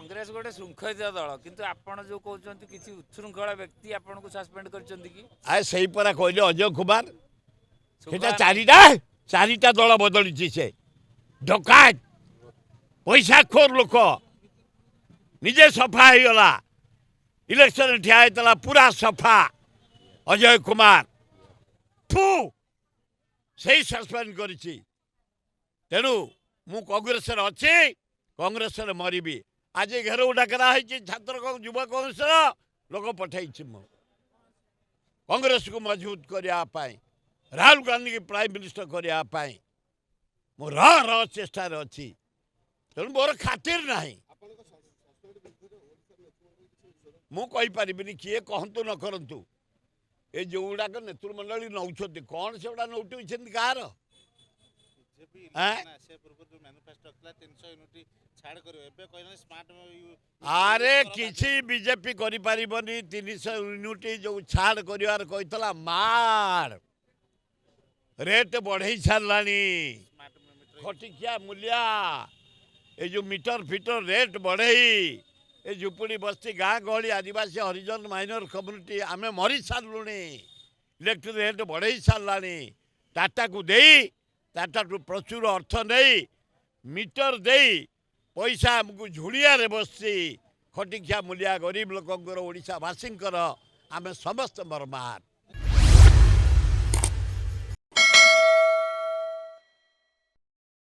कांग्रेस गोटे श्रृंखलित दल किंतु आपण जो कहते किसी उच्छृंखला व्यक्ति आपन को सस्पेंड करछंती कि आए सही परा कहले अजय कुमार सेटा सुगा चारिटा दल बदली से डकायत पैसाखोर लोक निजे सफा हो गला इलेक्शन ठिया होता पूरा सफा अजय कुमार ठू से सस्पेंड करिछि तेणु मु कांग्रेस अच्छी कांग्रेस मरबी आज घेर डाकरा छात्र युवा कांग्रेस लोक पठाई कांग्रेस को मजबूत करने राहुल गांधी की प्राइम मिनिस्टर करने मो रह चेष्टा अच्छी तेणु मोर खातिर ना मुझे किए कहतु न करूँ ये जो गुड़ाक नेतृमंडली नौ कौन से गुड़ा नौटुं कह अरे किसी बीजेपी करी 300 यूनिट जो छाड़ कर मार रेट बढ़ई सारानी खटिकिया मूल्या ये जो मीटर फिटर रेट बढ़ई ये झुपुड़ी बस्ती गाँ गहली आदिवासी हरिजन माइनर कम्युनिटी आमे मरी सारूनी इलेक्ट्रिक रेट बढ़ई सारा टाटा को दे टाटा टू प्रचुर अर्थ नहीं मीटर दे पैसा आमको झुड़िया बसी खटिकिया मूलिया गरीब लोकंर ओडिशावासी आमे समस्त बर्बाद